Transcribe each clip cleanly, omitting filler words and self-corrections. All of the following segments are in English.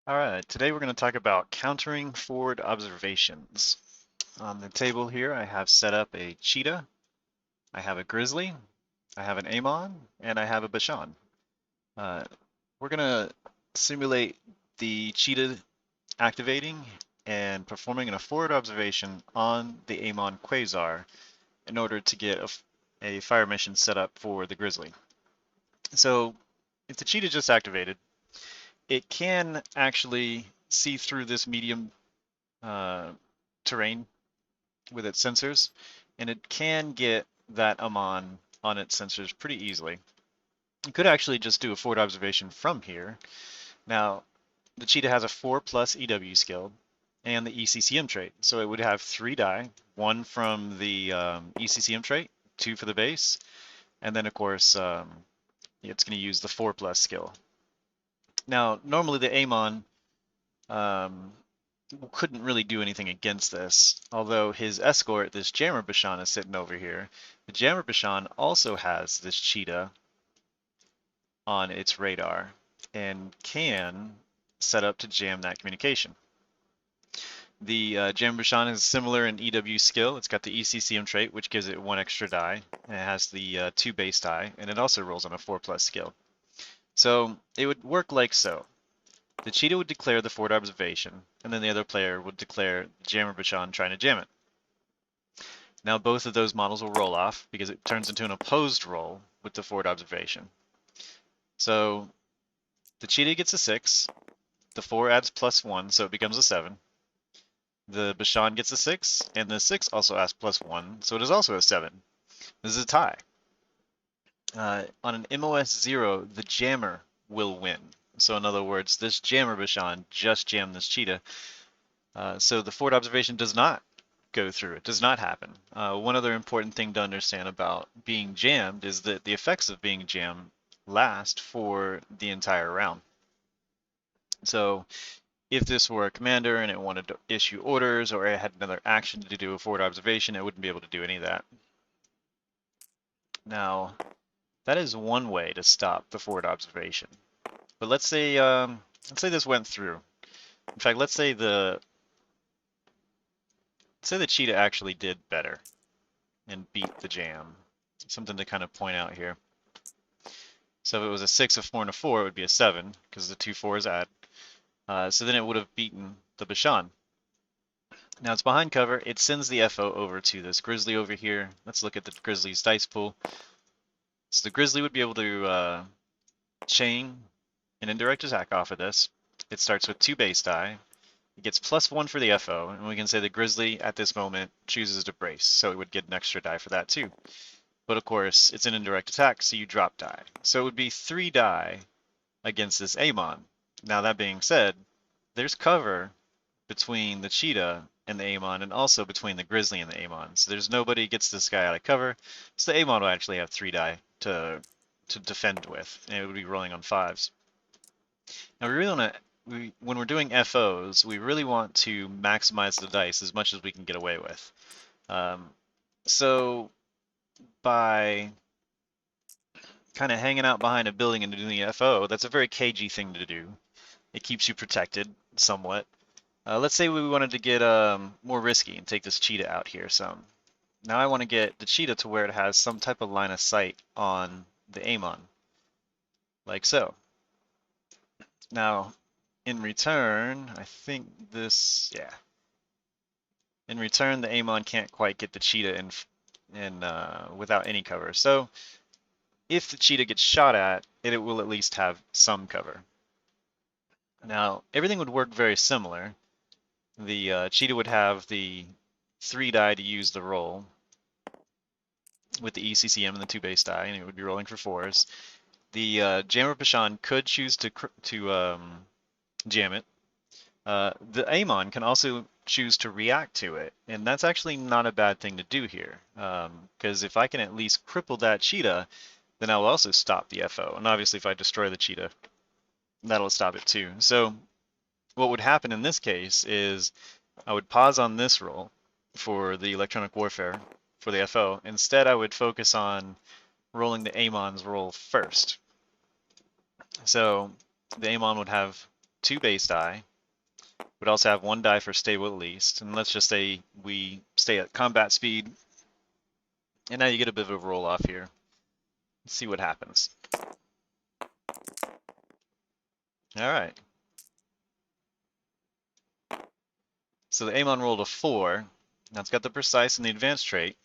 Alright, today we're going to talk about countering forward observations. On the table here I have set up a cheetah, I have a grizzly, I have an Amon, and I have a Bashan. Uh, we're going to simulate the cheetah activating and performing a forward observation on the Amon quasar in order to get a fire mission set up for the grizzly. So if the cheetah just activated, it can actually see through this medium uh, terrain with its sensors, and it can get that Amon on its sensors pretty easily. You could actually just do a forward observation from here. Now, the cheetah has a 4 plus EW skill and the ECCM trait, so it would have 3 die, 1 from the ECCM trait, 2 for the base, and then of course it's going to use the 4 plus skill. Now, normally the Amon um, couldn't really do anything against this, although his escort, this Jammer Bashan, is sitting over here. The Jammer Bashan also has this cheetah on its radar and can set up to jam that communication. The Jammer Bashan is similar in EW skill. It's got the ECCM trait, which gives it 1 extra die, and it has the 2 base die, and it also rolls on a 4 plus skill. So it would work like so. The cheetah would declare the forward observation, and then the other player would declare Jammer Bashan trying to jam it. Now both of those models will roll off because it turns into an opposed roll with the forward observation. So the cheetah gets a 6, the 4 adds +1, so it becomes a 7. The Bashan gets a 6, and the 6 also adds +1, so it is also a 7. This is a tie. On an MOS 0, the jammer will win. So in other words, this Jammer Bashan just jammed this cheetah. So the forward observation does not go through. It does not happen. One other important thing to understand about being jammed is that the effects of being jammed last for the entire round. So if this were a commander and it wanted to issue orders or it had another action to do a forward observation, it wouldn't be able to do any of that. Now, that is one way to stop the forward observation. But let's say this went through. In fact, let's say the cheetah actually did better and beat the jam. Something to kind of point out here. So if it was a 6, a 4, and a 4, it would be a 7 because the 2 4s add. So then it would have beaten the Bashan. Now it's behind cover. It sends the FO over to this Grizzly over here. Let's look at the Grizzly's dice pool. So the Grizzly would be able to chain an indirect attack off of this. It starts with 2 base die. It gets +1 for the FO, and we can say the Grizzly at this moment chooses to brace, so it would get an extra die for that too. But of course, it's an indirect attack, so you drop die. So it would be 3 die against this Amon. Now that being said, there's cover between the cheetah and the Amon, and also between the Grizzly and the Amon. So there's nobody gets this guy out of cover. So the Amon will actually have 3 die to defend with, and it would be rolling on 5s. Now we really want to, when we're doing FOs, we really want to maximize the dice as much as we can get away with. So by kind of hanging out behind a building and doing the FO, that's a very cagey thing to do. It keeps you protected somewhat. Let's say we wanted to get more risky and take this cheetah out here some. Now I want to get the cheetah to where it has some type of line of sight on the Amon, like so. Now, in return, I think this, yeah. In return, the Amon can't quite get the cheetah in without any cover. So if the cheetah gets shot at, it will at least have some cover. Now, everything would work very similar. The cheetah would have the 3 die to use the roll with the ECCM and the 2 base die, and it would be rolling for 4s. The Jammer Bashan could choose to jam it. The Amon can also choose to react to it, and that's actually not a bad thing to do here, because if I can at least cripple that cheetah, then I will also stop the FO, and obviously if I destroy the cheetah, that'll stop it too. So what would happen in this case is I would pause on this roll for the electronic warfare for the FO. Instead, I would focus on rolling the Amon's roll first. So the Amon would have 2 base die. Would also have 1 die for stable at least. And let's just say we stay at combat speed. And now you get a bit of a roll off here. Let's see what happens. All right. So the Amon rolled a 4. Now it's got the precise and the advanced trait.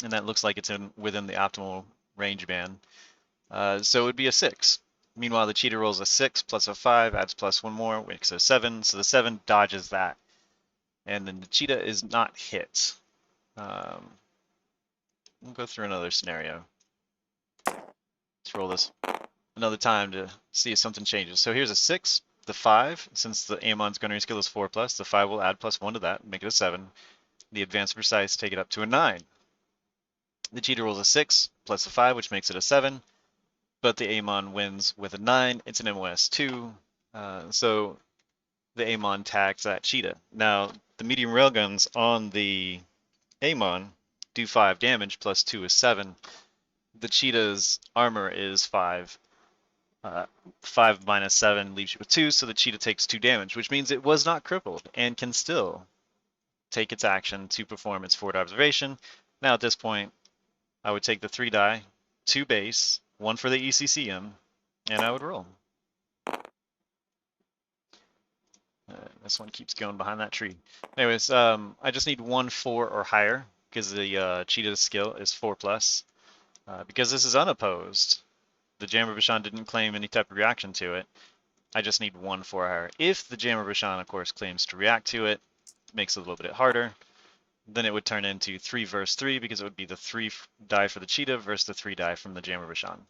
And that looks like it's within the optimal range band. So it would be a 6. Meanwhile, the cheetah rolls a 6 plus a 5, adds plus 1 more, makes it a 7. So the 7 dodges that. And then the cheetah is not hit. We'll go through another scenario. Let's roll this another time to see if something changes. So here's a 6, the 5, since the Amon's gunnery skill is 4 plus, the 5 will add plus 1 to that, make it a 7. The advanced precise take it up to a 9. The cheetah rolls a 6 plus a 5, which makes it a 7, but the Amon wins with a 9. It's an MOS 2, so the Amon tags that cheetah. Now, the medium railguns on the Amon do 5 damage, plus 2 is 7. The cheetah's armor is 5. 5 minus 7 leaves you with 2, so the cheetah takes 2 damage, which means it was not crippled and can still take its action to perform its forward observation. Now at this point, I would take the 3 die, 2 base, 1 for the ECCM, and I would roll. This one keeps going behind that tree. Anyways, I just need 1 4 or higher because the cheetah's skill is 4 plus. Because this is unopposed, the Jammer Bashan didn't claim any type of reaction to it. I just need 1 4 or higher. If the Jammer Bashan, of course, claims to react to it, makes it a little bit harder. Then it would turn into 3 versus 3 because it would be the 3 die for the cheetah versus the 3 die from the Jammer Bashan.